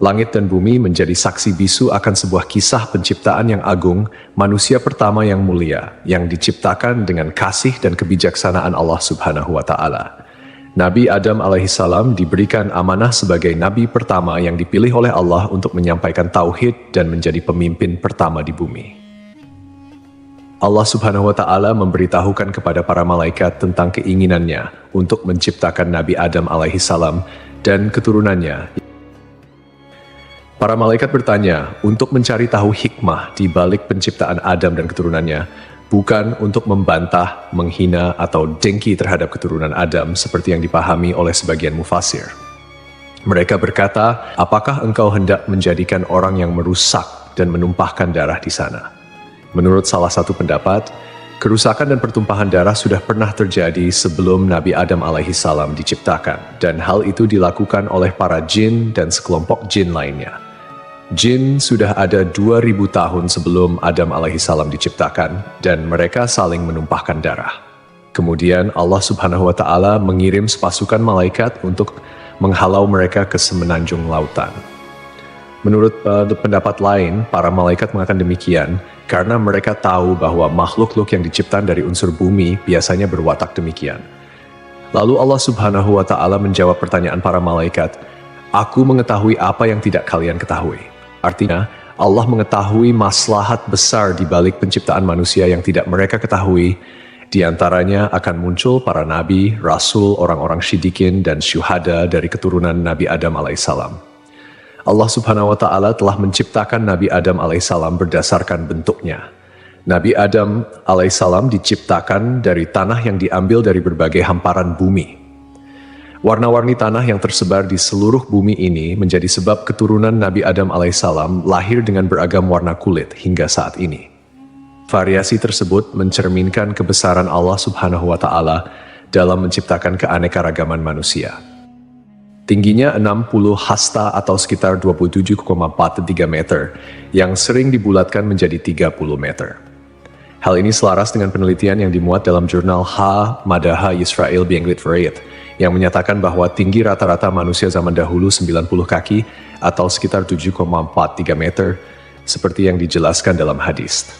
Langit dan bumi menjadi saksi bisu akan sebuah kisah penciptaan yang agung, manusia pertama yang mulia, yang diciptakan dengan kasih dan kebijaksanaan Allah Subhanahu wa Ta'ala. Nabi Adam alaihissalam diberikan amanah sebagai nabi pertama yang dipilih oleh Allah untuk menyampaikan tauhid dan menjadi pemimpin pertama di bumi. Allah Subhanahu wa Ta'ala memberitahukan kepada para malaikat tentang keinginannya untuk menciptakan Nabi Adam alaihissalam dan keturunannya. Para malaikat bertanya untuk mencari tahu hikmah di balik penciptaan Adam dan keturunannya, bukan untuk membantah, menghina, atau dengki terhadap keturunan Adam seperti yang dipahami oleh sebagian mufasir. Mereka berkata, apakah engkau hendak menjadikan orang yang merusak dan menumpahkan darah di sana? Menurut salah satu pendapat, kerusakan dan pertumpahan darah sudah pernah terjadi sebelum Nabi Adam alaihissalam diciptakan, dan hal itu dilakukan oleh para jin dan sekelompok jin lainnya. Jin sudah ada 2000 tahun sebelum Adam alaihissalam diciptakan, dan mereka saling menumpahkan darah. Kemudian Allah Subhanahu wa Ta'ala mengirim sepasukan malaikat untuk menghalau mereka ke semenanjung lautan. Menurut pendapat lain, para malaikat mengatakan demikian karena mereka tahu bahwa makhluk-makhluk yang diciptakan dari unsur bumi biasanya berwatak demikian. Lalu Allah Subhanahu wa Ta'ala menjawab pertanyaan para malaikat, "Aku mengetahui apa yang tidak kalian ketahui." Artinya, Allah mengetahui maslahat besar di balik penciptaan manusia yang tidak mereka ketahui. Di antaranya akan muncul para nabi, rasul, orang-orang syidikin, dan syuhada dari keturunan Nabi Adam alaihissalam. Allah Subhanahu wa Ta'ala telah menciptakan Nabi Adam alaihissalam berdasarkan bentuknya. Nabi Adam alaihissalam diciptakan dari tanah yang diambil dari berbagai hamparan bumi. Warna-warni tanah yang tersebar di seluruh bumi ini menjadi sebab keturunan Nabi Adam alaihissalam lahir dengan beragam warna kulit hingga saat ini. Variasi tersebut mencerminkan kebesaran Allah Subhanahu wa Ta'ala dalam menciptakan keanekaragaman manusia. Tingginya 60 hasta atau sekitar 27,43 meter, yang sering dibulatkan menjadi 30 meter. Hal ini selaras dengan penelitian yang dimuat dalam jurnal Madaha Yisrael Be'Anglit Variet, yang menyatakan bahwa tinggi rata-rata manusia zaman dahulu 90 kaki atau sekitar 7,43 meter, seperti yang dijelaskan dalam hadis.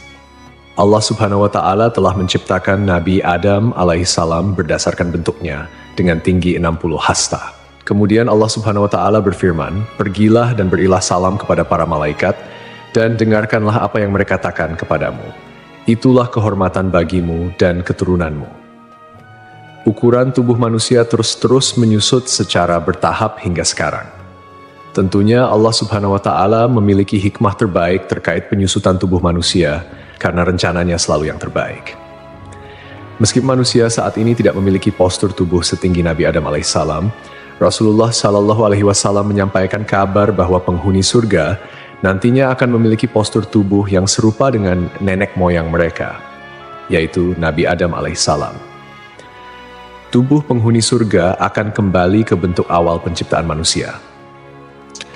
Allah Subhanahu wa Ta'ala telah menciptakan Nabi Adam alaihissalam berdasarkan bentuknya dengan tinggi 60 hasta. Kemudian Allah Subhanahu wa Ta'ala berfirman, "Pergilah dan berilah salam kepada para malaikat, dan dengarkanlah apa yang mereka katakan kepadamu. Itulah kehormatan bagimu dan keturunanmu." Ukuran tubuh manusia terus-terus menyusut secara bertahap hingga sekarang. Tentunya Allah Subhanahu wa Ta'ala memiliki hikmah terbaik terkait penyusutan tubuh manusia, karena rencananya selalu yang terbaik. Meski manusia saat ini tidak memiliki postur tubuh setinggi Nabi Adam alaihissalam, Rasulullah Shallallahu Alaihi Wasallam menyampaikan kabar bahwa penghuni surga nantinya akan memiliki postur tubuh yang serupa dengan nenek moyang mereka, yaitu Nabi Adam alaihissalam. Tubuh penghuni surga akan kembali ke bentuk awal penciptaan manusia.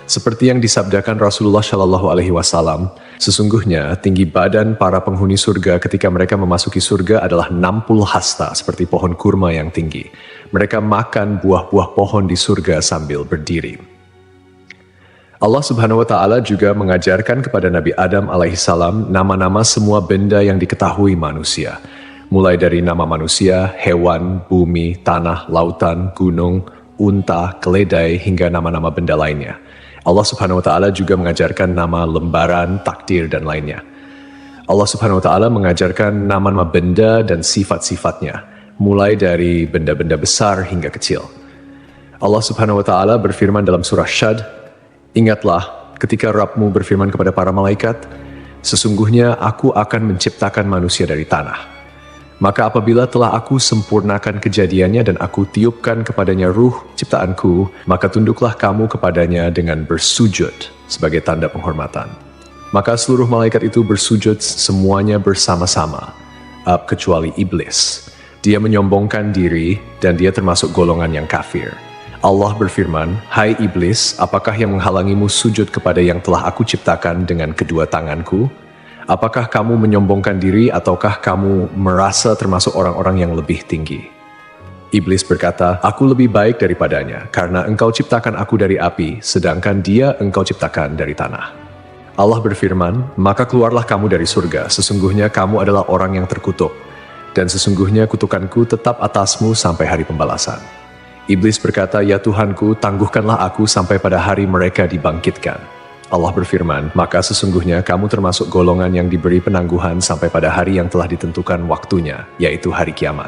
Seperti yang disabdakan Rasulullah Shallallahu Alaihi Wasallam, sesungguhnya tinggi badan para penghuni surga ketika mereka memasuki surga adalah 60 hasta, seperti pohon kurma yang tinggi. Mereka makan buah-buah pohon di surga sambil berdiri. Allah Subhanahu wa Ta'ala juga mengajarkan kepada Nabi Adam alaihissalam nama-nama semua benda yang diketahui manusia, mulai dari nama manusia, hewan, bumi, tanah, lautan, gunung, unta, keledai, hingga nama-nama benda lainnya. Allah Subhanahu wa Ta'ala juga mengajarkan nama lembaran, takdir, dan lainnya. Allah Subhanahu wa Ta'ala mengajarkan nama-nama benda dan sifat-sifatnya, mulai dari benda-benda besar hingga kecil. Allah Subhanahu wa Ta'ala berfirman dalam surah Syad, "Ingatlah ketika Rabbmu berfirman kepada para malaikat, sesungguhnya aku akan menciptakan manusia dari tanah. Maka apabila telah aku sempurnakan kejadiannya dan aku tiupkan kepadanya ruh ciptaanku, maka tunduklah kamu kepadanya dengan bersujud sebagai tanda penghormatan." Maka seluruh malaikat itu bersujud semuanya bersama-sama, kecuali iblis. Dia menyombongkan diri dan dia termasuk golongan yang kafir. Allah berfirman, "Hai iblis, apakah yang menghalangimu sujud kepada yang telah aku ciptakan dengan kedua tanganku? Apakah kamu menyombongkan diri ataukah kamu merasa termasuk orang-orang yang lebih tinggi?" Iblis berkata, "Aku lebih baik daripadanya, karena engkau ciptakan aku dari api, sedangkan dia engkau ciptakan dari tanah." Allah berfirman, "Maka keluarlah kamu dari surga, sesungguhnya kamu adalah orang yang terkutuk, dan sesungguhnya kutukanku tetap atasmu sampai hari pembalasan." Iblis berkata, "Ya Tuhanku, tangguhkanlah aku sampai pada hari mereka dibangkitkan." Allah berfirman, "Maka sesungguhnya kamu termasuk golongan yang diberi penangguhan sampai pada hari yang telah ditentukan waktunya, yaitu hari kiamat."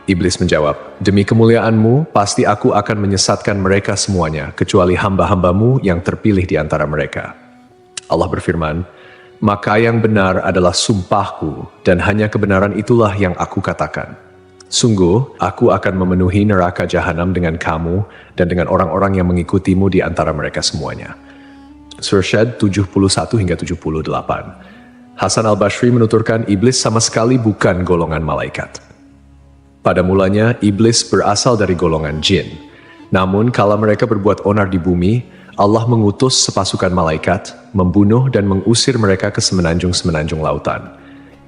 Iblis menjawab, "Demi kemuliaanmu, pasti aku akan menyesatkan mereka semuanya, kecuali hamba-hambamu yang terpilih di antara mereka." Allah berfirman, "Maka yang benar adalah sumpahku, dan hanya kebenaran itulah yang aku katakan. Sungguh, aku akan memenuhi neraka jahanam dengan kamu dan dengan orang-orang yang mengikutimu di antara mereka semuanya." Surah Syad 71 hingga 78. Hasan al-Basri menuturkan iblis sama sekali bukan golongan malaikat. Pada mulanya, iblis berasal dari golongan jin. Namun, kala mereka berbuat onar di bumi, Allah mengutus sepasukan malaikat, membunuh dan mengusir mereka ke semenanjung-semenanjung lautan.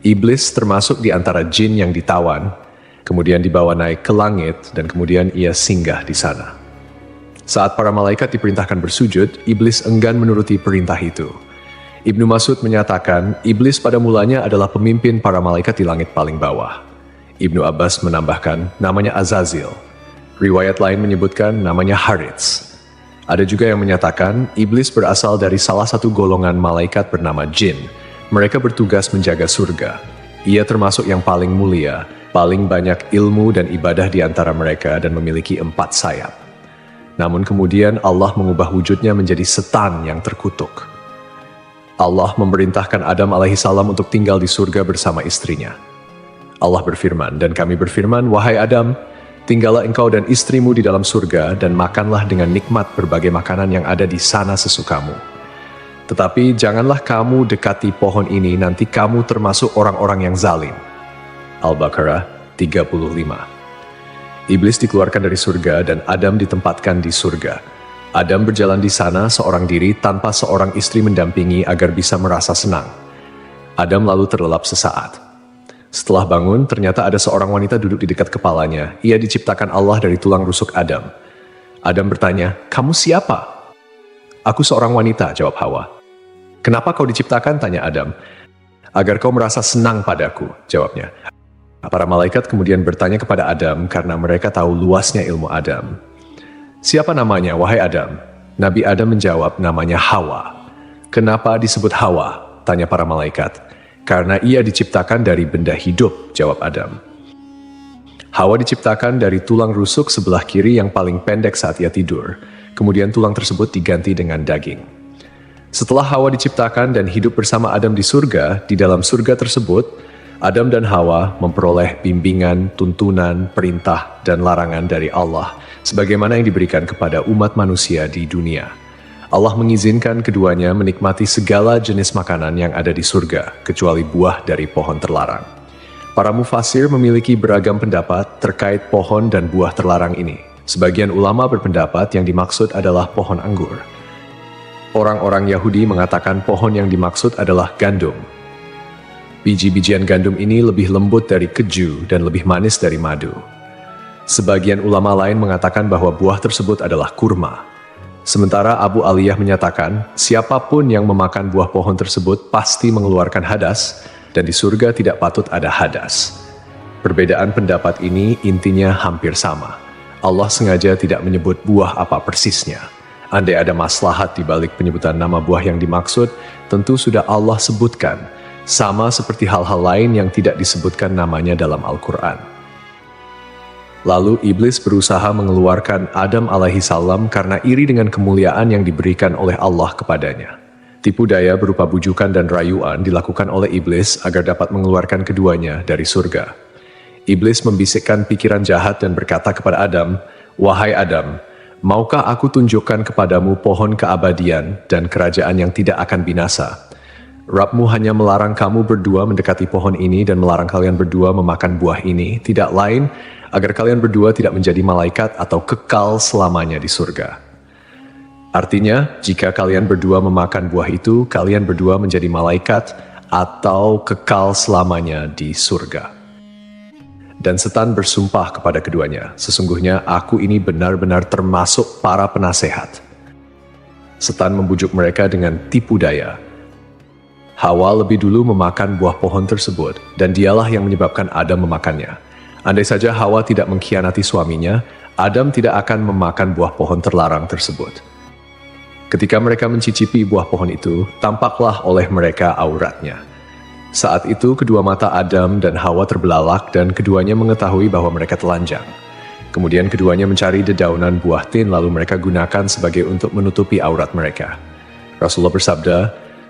Iblis termasuk di antara jin yang ditawan, kemudian dibawa naik ke langit, dan kemudian ia singgah di sana. Saat para malaikat diperintahkan bersujud, iblis enggan menuruti perintah itu. Ibnu Mas'ud menyatakan, iblis pada mulanya adalah pemimpin para malaikat di langit paling bawah. Ibnu Abbas menambahkan, namanya Azazil. Riwayat lain menyebutkan namanya Harits. Ada juga yang menyatakan, iblis berasal dari salah satu golongan malaikat bernama jin. Mereka bertugas menjaga surga. Ia termasuk yang paling mulia, paling banyak ilmu dan ibadah di antara mereka dan memiliki 4 sayap. Namun kemudian Allah mengubah wujudnya menjadi setan yang terkutuk. Allah memerintahkan Adam alaihissalam untuk tinggal di surga bersama istrinya. Allah berfirman, "Dan kami berfirman, wahai Adam, tinggallah engkau dan istrimu di dalam surga dan makanlah dengan nikmat berbagai makanan yang ada di sana sesukamu. Tetapi janganlah kamu dekati pohon ini, nanti kamu termasuk orang-orang yang zalim." Al-Baqarah 35. Iblis dikeluarkan dari surga dan Adam ditempatkan di surga. Adam berjalan di sana seorang diri tanpa seorang istri mendampingi agar bisa merasa senang. Adam lalu terlelap sesaat. Setelah bangun, ternyata ada seorang wanita duduk di dekat kepalanya. Ia diciptakan Allah dari tulang rusuk Adam. Adam bertanya, "Kamu siapa?" "Aku seorang wanita," jawab Hawa. "Kenapa kau diciptakan?" tanya Adam. "Agar kau merasa senang padaku," jawabnya. Para malaikat kemudian bertanya kepada Adam karena mereka tahu luasnya ilmu Adam. "Siapa namanya, wahai Adam?" Nabi Adam menjawab, "Namanya Hawa." "Kenapa disebut Hawa?" tanya para malaikat. "Karena ia diciptakan dari benda hidup," jawab Adam. Hawa diciptakan dari tulang rusuk sebelah kiri yang paling pendek saat ia tidur. Kemudian tulang tersebut diganti dengan daging. Setelah Hawa diciptakan dan hidup bersama Adam di surga, di dalam surga tersebut, Adam dan Hawa memperoleh bimbingan, tuntunan, perintah, dan larangan dari Allah, sebagaimana yang diberikan kepada umat manusia di dunia. Allah mengizinkan keduanya menikmati segala jenis makanan yang ada di surga, kecuali buah dari pohon terlarang. Para mufasir memiliki beragam pendapat terkait pohon dan buah terlarang ini. Sebagian ulama berpendapat yang dimaksud adalah pohon anggur. Orang-orang Yahudi mengatakan pohon yang dimaksud adalah gandum. Biji-bijian gandum ini lebih lembut dari keju dan lebih manis dari madu. Sebagian ulama lain mengatakan bahwa buah tersebut adalah kurma. Sementara Abu Aliyah menyatakan, siapapun yang memakan buah pohon tersebut pasti mengeluarkan hadas, dan di surga tidak patut ada hadas. Perbedaan pendapat ini intinya hampir sama. Allah sengaja tidak menyebut buah apa persisnya. Andai ada maslahat di balik penyebutan nama buah yang dimaksud, tentu sudah Allah sebutkan, sama seperti hal-hal lain yang tidak disebutkan namanya dalam Al-Quran. Lalu iblis berusaha mengeluarkan Adam alaihissalam karena iri dengan kemuliaan yang diberikan oleh Allah kepadanya. Tipu daya berupa bujukan dan rayuan dilakukan oleh iblis agar dapat mengeluarkan keduanya dari surga. Iblis membisikkan pikiran jahat dan berkata kepada Adam, "Wahai Adam, maukah aku tunjukkan kepadamu pohon keabadian dan kerajaan yang tidak akan binasa? Rabbmu hanya melarang kamu berdua mendekati pohon ini dan melarang kalian berdua memakan buah ini, tidak lain agar kalian berdua tidak menjadi malaikat atau kekal selamanya di surga." Artinya, jika kalian berdua memakan buah itu, kalian berdua menjadi malaikat atau kekal selamanya di surga. Dan setan bersumpah kepada keduanya, "Sesungguhnya aku ini benar-benar termasuk para penasehat." Setan membujuk mereka dengan tipu daya. Hawa lebih dulu memakan buah pohon tersebut, dan dialah yang menyebabkan Adam memakannya. Andai saja Hawa tidak mengkhianati suaminya, Adam tidak akan memakan buah pohon terlarang tersebut. Ketika mereka mencicipi buah pohon itu, tampaklah oleh mereka auratnya. Saat itu kedua mata Adam dan Hawa terbelalak dan keduanya mengetahui bahwa mereka telanjang. Kemudian keduanya mencari dedaunan buah tin lalu mereka gunakan sebagai untuk menutupi aurat mereka. Rasulullah bersabda,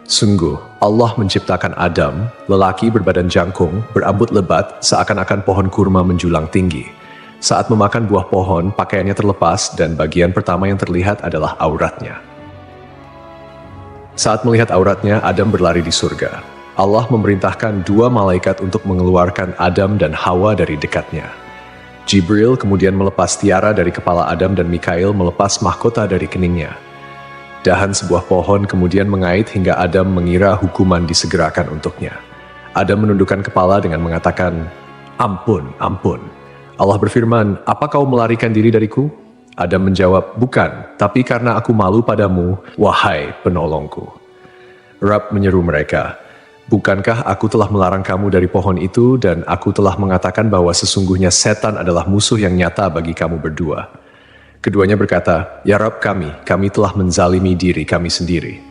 "Sungguh, Allah menciptakan Adam, lelaki berbadan jangkung, berambut lebat, seakan-akan pohon kurma menjulang tinggi. Saat memakan buah pohon, pakaiannya terlepas dan bagian pertama yang terlihat adalah auratnya. Saat melihat auratnya, Adam berlari di surga. Allah memerintahkan dua malaikat untuk mengeluarkan Adam dan Hawa dari dekatnya. Jibril kemudian melepas tiara dari kepala Adam dan Mikail melepas mahkota dari keningnya. Dahan sebuah pohon kemudian mengait hingga Adam mengira hukuman disegerakan untuknya. Adam menundukkan kepala dengan mengatakan, "Ampun, ampun." Allah berfirman, "Apa kau melarikan diri dariku?" Adam menjawab, "Bukan, tapi karena aku malu padamu, wahai penolongku." Rabb menyeru mereka, "Bukankah aku telah melarang kamu dari pohon itu dan aku telah mengatakan bahwa sesungguhnya setan adalah musuh yang nyata bagi kamu berdua?" Keduanya berkata, "Ya Rabb kami telah menzalimi diri kami sendiri."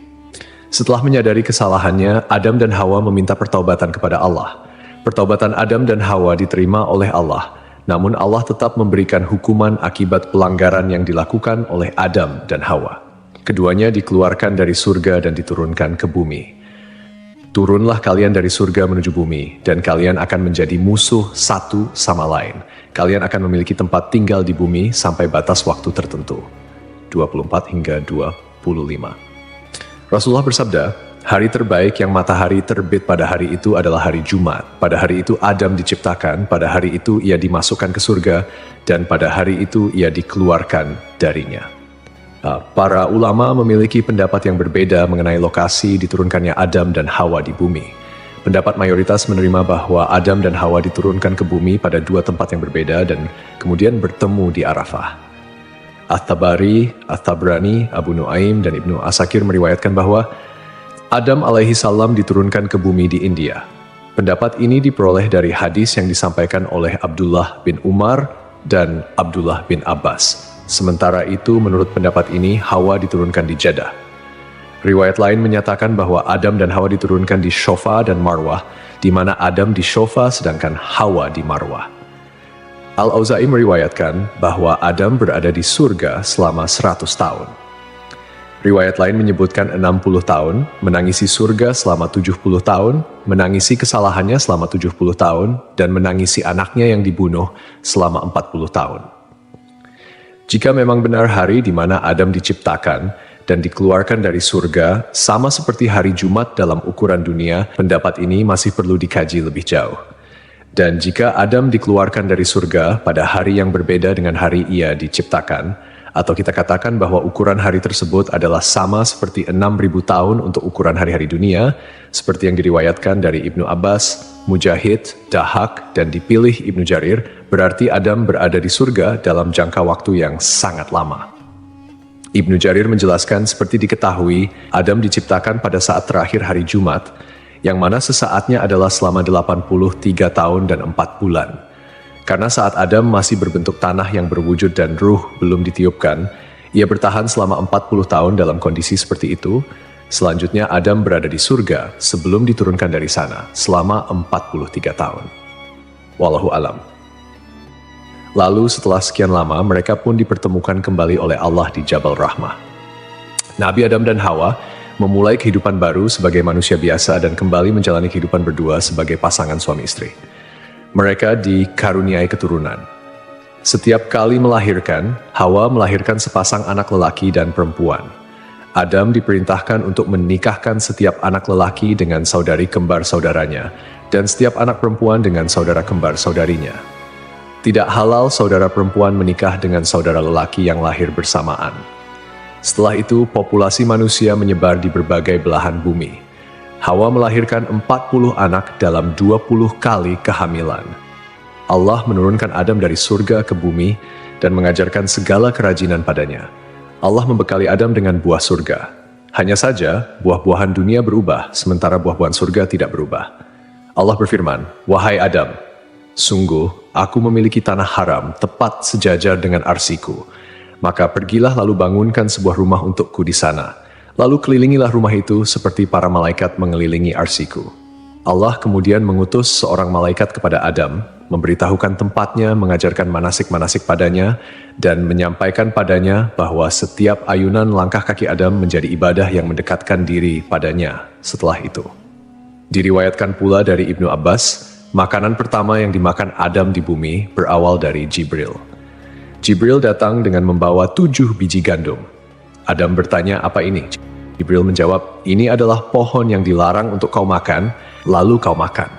Setelah menyadari kesalahannya, Adam dan Hawa meminta pertaubatan kepada Allah. Pertaubatan Adam dan Hawa diterima oleh Allah, namun Allah tetap memberikan hukuman akibat pelanggaran yang dilakukan oleh Adam dan Hawa. Keduanya dikeluarkan dari surga dan diturunkan ke bumi. Turunlah kalian dari surga menuju bumi, dan kalian akan menjadi musuh satu sama lain. Kalian akan memiliki tempat tinggal di bumi sampai batas waktu tertentu. 24 hingga 25. Rasulullah bersabda, "Hari terbaik yang matahari terbit pada hari itu adalah hari Jumat. Pada hari itu Adam diciptakan, pada hari itu ia dimasukkan ke surga, dan pada hari itu ia dikeluarkan darinya." Para ulama memiliki pendapat yang berbeda mengenai lokasi diturunkannya Adam dan Hawa di bumi. Pendapat mayoritas menerima bahwa Adam dan Hawa diturunkan ke bumi pada dua tempat yang berbeda dan kemudian bertemu di Arafah. At-Tabari, At-Tabrani, Abu Nuaim, dan Ibnu Asakir meriwayatkan bahwa Adam alaihi salam diturunkan ke bumi di India. Pendapat ini diperoleh dari hadis yang disampaikan oleh Abdullah bin Umar dan Abdullah bin Abbas. Sementara itu, menurut pendapat ini, Hawa diturunkan di Jeddah. Riwayat lain menyatakan bahwa Adam dan Hawa diturunkan di Shofa dan Marwah, di mana Adam di Shofa sedangkan Hawa di Marwah. Al-Auza'i meriwayatkan bahwa Adam berada di surga selama 100 tahun. Riwayat lain menyebutkan 60 tahun, menangisi surga selama 70 tahun, menangisi kesalahannya selama 70 tahun, dan menangisi anaknya yang dibunuh selama 40 tahun. Jika memang benar hari di mana Adam diciptakan dan dikeluarkan dari surga, sama seperti hari Jumat dalam ukuran dunia, pendapat ini masih perlu dikaji lebih jauh. Dan jika Adam dikeluarkan dari surga pada hari yang berbeda dengan hari ia diciptakan, atau kita katakan bahwa ukuran hari tersebut adalah sama seperti 6.000 tahun untuk ukuran hari-hari dunia, seperti yang diriwayatkan dari Ibnu Abbas, Mujahid, Dahak, dan dipilih Ibnu Jarir, berarti Adam berada di surga dalam jangka waktu yang sangat lama. Ibnu Jarir menjelaskan seperti diketahui, Adam diciptakan pada saat terakhir hari Jumat, yang mana sesaatnya adalah selama 83 tahun dan 4 bulan. Karena saat Adam masih berbentuk tanah yang berwujud dan ruh belum ditiupkan, ia bertahan selama 40 tahun dalam kondisi seperti itu. Selanjutnya Adam berada di surga sebelum diturunkan dari sana selama 43 tahun. Wallahu alam. Lalu setelah sekian lama mereka pun dipertemukan kembali oleh Allah di Jabal Rahmah. Nabi Adam dan Hawa memulai kehidupan baru sebagai manusia biasa dan kembali menjalani kehidupan berdua sebagai pasangan suami istri. Mereka dikaruniai keturunan. Setiap kali melahirkan, Hawa melahirkan sepasang anak lelaki dan perempuan. Adam diperintahkan untuk menikahkan setiap anak lelaki dengan saudari kembar saudaranya, dan setiap anak perempuan dengan saudara kembar saudarinya. Tidak halal saudara perempuan menikah dengan saudara lelaki yang lahir bersamaan. Setelah itu, populasi manusia menyebar di berbagai belahan bumi. Hawa melahirkan 40 anak dalam 20 kali kehamilan. Allah menurunkan Adam dari surga ke bumi dan mengajarkan segala kerajinan padanya. Allah membekali Adam dengan buah surga. Hanya saja, buah-buahan dunia berubah, sementara buah-buahan surga tidak berubah. Allah berfirman, "Wahai Adam, sungguh aku memiliki tanah haram tepat sejajar dengan arsiku. Maka pergilah lalu bangunkan sebuah rumah untukku di sana. Lalu kelilingilah rumah itu seperti para malaikat mengelilingi arsiku." Allah kemudian mengutus seorang malaikat kepada Adam, memberitahukan tempatnya, mengajarkan manasik-manasik padanya, dan menyampaikan padanya bahwa setiap ayunan langkah kaki Adam menjadi ibadah yang mendekatkan diri padanya setelah itu. Diriwayatkan pula dari Ibnu Abbas, makanan pertama yang dimakan Adam di bumi berawal dari Jibril. Jibril datang dengan membawa 7 biji gandum. Adam bertanya, "Apa ini?" Jibril menjawab, "Ini adalah pohon yang dilarang untuk kau makan, lalu kau makan."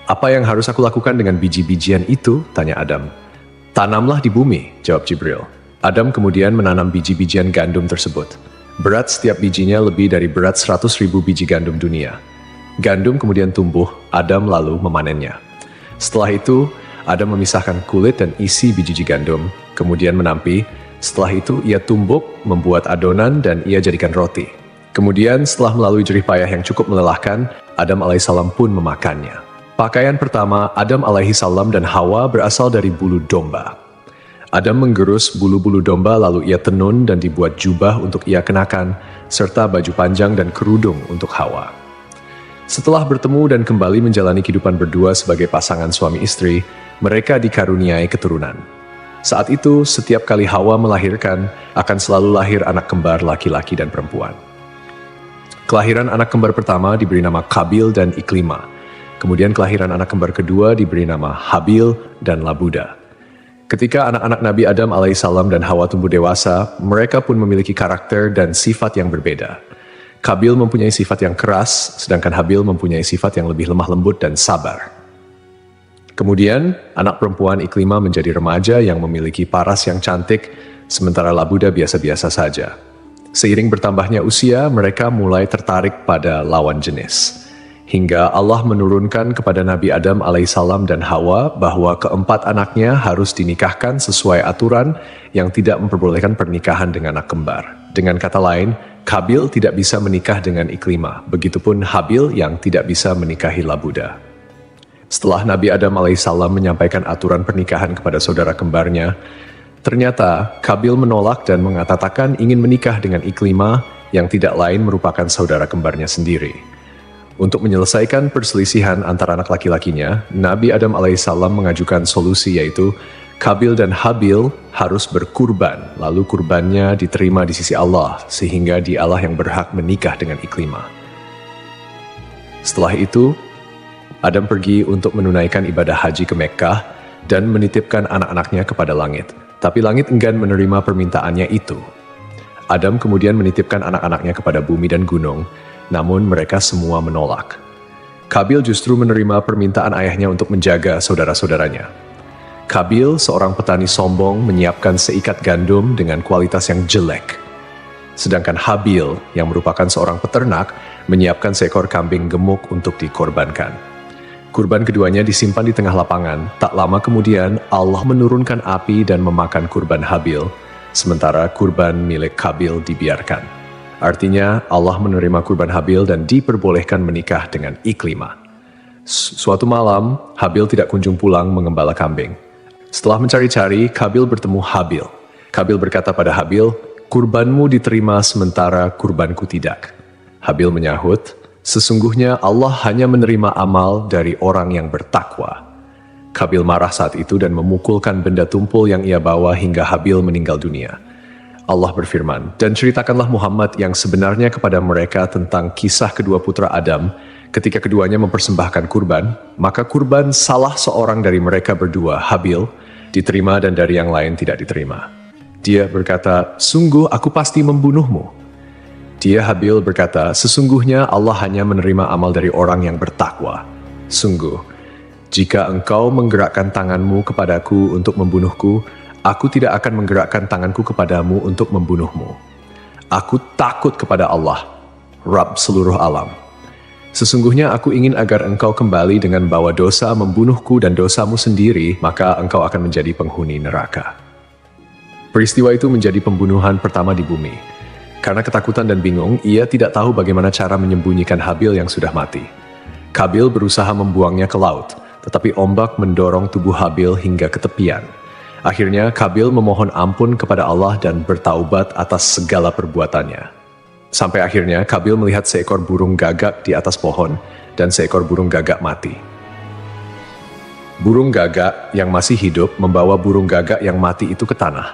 "Apa yang harus aku lakukan dengan biji-bijian itu?" tanya Adam. "Tanamlah di bumi," jawab Jibril. Adam kemudian menanam biji-bijian gandum tersebut. Berat setiap bijinya lebih dari berat 100.000 biji gandum dunia. Gandum kemudian tumbuh, Adam lalu memanennya. Setelah itu, Adam memisahkan kulit dan isi biji gandum, kemudian menampi. Setelah itu, ia tumbuk, membuat adonan, dan ia jadikan roti. Kemudian, setelah melalui jerih payah yang cukup melelahkan, Adam alaihissalam pun memakannya. Pakaian pertama Adam alaihissalam dan Hawa berasal dari bulu domba. Adam menggerus bulu-bulu domba lalu ia tenun dan dibuat jubah untuk ia kenakan, serta baju panjang dan kerudung untuk Hawa. Setelah bertemu dan kembali menjalani kehidupan berdua sebagai pasangan suami istri, mereka dikaruniai keturunan. Saat itu, setiap kali Hawa melahirkan, akan selalu lahir anak kembar laki-laki dan perempuan. Kelahiran anak kembar pertama diberi nama Kabil dan Iklima. Kemudian kelahiran anak kembar kedua diberi nama Habil dan Labuda. Ketika anak-anak Nabi Adam alaihissalam dan Hawa tumbuh dewasa, mereka pun memiliki karakter dan sifat yang berbeda. Kabil mempunyai sifat yang keras, sedangkan Habil mempunyai sifat yang lebih lemah lembut dan sabar. Kemudian, anak perempuan Iklima menjadi remaja yang memiliki paras yang cantik, sementara Labuda biasa-biasa saja. Seiring bertambahnya usia, mereka mulai tertarik pada lawan jenis. Hingga Allah menurunkan kepada Nabi Adam alaihissalam dan Hawa bahwa keempat anaknya harus dinikahkan sesuai aturan yang tidak memperbolehkan pernikahan dengan anak kembar. Dengan kata lain, Kabil tidak bisa menikah dengan Iklima, begitupun Habil yang tidak bisa menikahi Labuda. Setelah Nabi Adam alaihissalam menyampaikan aturan pernikahan kepada saudara kembarnya, ternyata Kabil menolak dan mengatakan ingin menikah dengan Iklima yang tidak lain merupakan saudara kembarnya sendiri. Untuk menyelesaikan perselisihan antara anak laki-lakinya, Nabi Adam alaihissalam mengajukan solusi yaitu Kabil dan Habil harus berkurban, lalu kurbannya diterima di sisi Allah, sehingga dialah yang berhak menikah dengan Iklima. Setelah itu, Adam pergi untuk menunaikan ibadah haji ke Mekkah dan menitipkan anak-anaknya kepada langit. Tapi langit enggan menerima permintaannya itu. Adam kemudian menitipkan anak-anaknya kepada bumi dan gunung, namun mereka semua menolak. Kabil justru menerima permintaan ayahnya untuk menjaga saudara-saudaranya. Kabil, seorang petani sombong, menyiapkan seikat gandum dengan kualitas yang jelek. Sedangkan Habil, yang merupakan seorang peternak, menyiapkan seekor kambing gemuk untuk dikorbankan. Kurban keduanya disimpan di tengah lapangan. Tak lama kemudian, Allah menurunkan api dan memakan kurban Habil, sementara kurban milik Kabil dibiarkan. Artinya, Allah menerima kurban Habil dan diperbolehkan menikah dengan Iklima. Suatu malam, Habil tidak kunjung pulang mengembala kambing. Setelah mencari-cari, Kabil bertemu Habil. Kabil berkata pada Habil, "Kurbanmu diterima sementara kurbanku tidak." Habil menyahut, "Sesungguhnya Allah hanya menerima amal dari orang yang bertakwa." Kabil marah saat itu dan memukulkan benda tumpul yang ia bawa hingga Habil meninggal dunia. Allah berfirman, "Dan ceritakanlah Muhammad yang sebenarnya kepada mereka tentang kisah kedua putra Adam ketika keduanya mempersembahkan kurban, maka kurban salah seorang dari mereka berdua, Habil, diterima dan dari yang lain tidak diterima. Dia berkata, 'Sungguh aku pasti membunuhmu.' Dia Habil berkata, 'Sesungguhnya Allah hanya menerima amal dari orang yang bertakwa. Sungguh, jika engkau menggerakkan tanganmu kepadaku untuk membunuhku, aku tidak akan menggerakkan tanganku kepadamu untuk membunuhmu. Aku takut kepada Allah, Rabb seluruh alam. Sesungguhnya aku ingin agar engkau kembali dengan bawa dosa membunuhku dan dosamu sendiri, maka engkau akan menjadi penghuni neraka. Peristiwa itu menjadi pembunuhan pertama di bumi. Karena ketakutan dan bingung, ia tidak tahu bagaimana cara menyembunyikan Habil yang sudah mati. Kabil berusaha membuangnya ke laut, tetapi ombak mendorong tubuh Habil hingga ke tepian. Akhirnya Kabil memohon ampun kepada Allah dan bertaubat atas segala perbuatannya. Sampai akhirnya Kabil melihat seekor burung gagak di atas pohon dan seekor burung gagak mati. Burung gagak yang masih hidup membawa burung gagak yang mati itu ke tanah.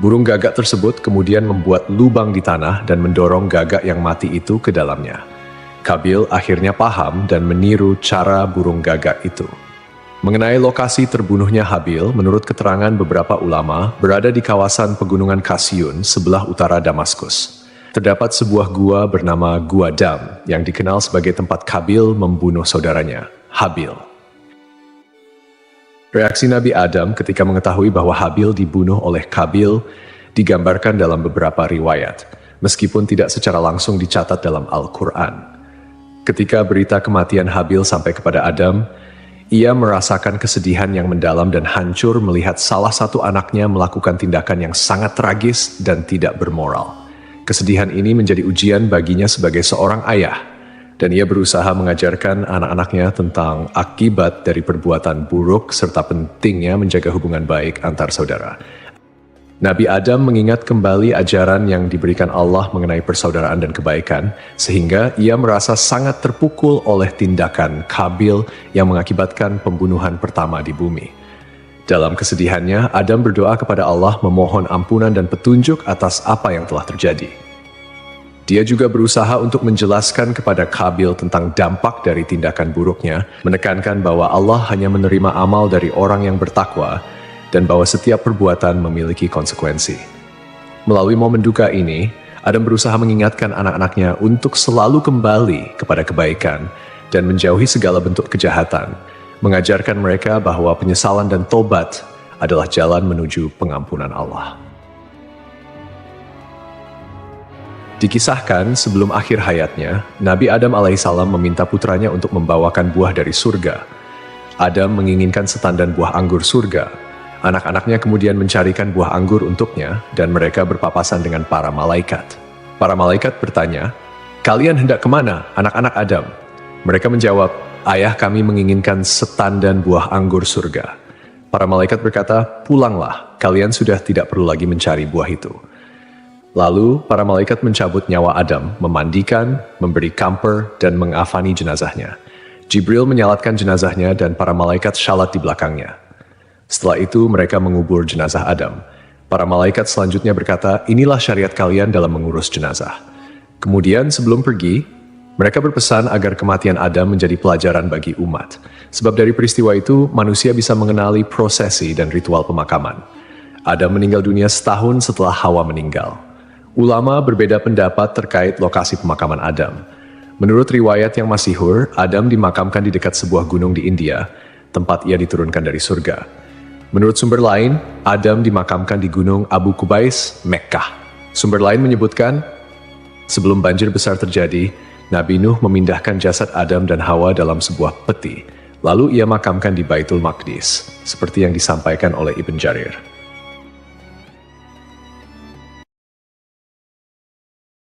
Burung gagak tersebut kemudian membuat lubang di tanah dan mendorong gagak yang mati itu ke dalamnya. Kabil akhirnya paham dan meniru cara burung gagak itu. Mengenai lokasi terbunuhnya Habil, menurut keterangan beberapa ulama, berada di kawasan pegunungan Kasyun sebelah utara Damaskus. Terdapat sebuah gua bernama Gua Dam yang dikenal sebagai tempat Kabil membunuh saudaranya, Habil. Reaksi Nabi Adam ketika mengetahui bahwa Habil dibunuh oleh Kabil digambarkan dalam beberapa riwayat, meskipun tidak secara langsung dicatat dalam Al-Quran. Ketika berita kematian Habil sampai kepada Adam, ia merasakan kesedihan yang mendalam dan hancur melihat salah satu anaknya melakukan tindakan yang sangat tragis dan tidak bermoral. Kesedihan ini menjadi ujian baginya sebagai seorang ayah, dan ia berusaha mengajarkan anak-anaknya tentang akibat dari perbuatan buruk serta pentingnya menjaga hubungan baik antar saudara. Nabi Adam mengingat kembali ajaran yang diberikan Allah mengenai persaudaraan dan kebaikan, sehingga ia merasa sangat terpukul oleh tindakan Kabil yang mengakibatkan pembunuhan pertama di bumi. Dalam kesedihannya, Adam berdoa kepada Allah memohon ampunan dan petunjuk atas apa yang telah terjadi. Dia juga berusaha untuk menjelaskan kepada Kabil tentang dampak dari tindakan buruknya, menekankan bahwa Allah hanya menerima amal dari orang yang bertakwa, dan bahwa setiap perbuatan memiliki konsekuensi. Melalui momen duka ini, Adam berusaha mengingatkan anak-anaknya untuk selalu kembali kepada kebaikan dan menjauhi segala bentuk kejahatan, mengajarkan mereka bahwa penyesalan dan tobat adalah jalan menuju pengampunan Allah. Dikisahkan sebelum akhir hayatnya, Nabi Adam alaihissalam meminta putranya untuk membawakan buah dari surga. Adam menginginkan setandan buah anggur surga. Anak-anaknya kemudian mencarikan buah anggur untuknya dan mereka berpapasan dengan para malaikat. Para malaikat bertanya, "Kalian hendak kemana, anak-anak Adam?" Mereka menjawab, "Ayah kami menginginkan setandan buah anggur surga." Para malaikat berkata, "Pulanglah, kalian sudah tidak perlu lagi mencari buah itu." Lalu, para malaikat mencabut nyawa Adam, memandikan, memberi kamper, dan mengafani jenazahnya. Jibril menyalatkan jenazahnya dan para malaikat syalat di belakangnya. Setelah itu, mereka mengubur jenazah Adam. Para malaikat selanjutnya berkata, "Inilah syariat kalian dalam mengurus jenazah." Kemudian, sebelum pergi, mereka berpesan agar kematian Adam menjadi pelajaran bagi umat. Sebab dari peristiwa itu, manusia bisa mengenali prosesi dan ritual pemakaman. Adam meninggal dunia setahun setelah Hawa meninggal. Ulama berbeda pendapat terkait lokasi pemakaman Adam. Menurut riwayat yang masyhur, Adam dimakamkan di dekat sebuah gunung di India, tempat ia diturunkan dari surga. Menurut sumber lain, Adam dimakamkan di gunung Abu Qubais, Mekkah. Sumber lain menyebutkan, sebelum banjir besar terjadi, Nabi Nuh memindahkan jasad Adam dan Hawa dalam sebuah peti. Lalu ia makamkan di Baitul Maqdis, seperti yang disampaikan oleh Ibn Jarir.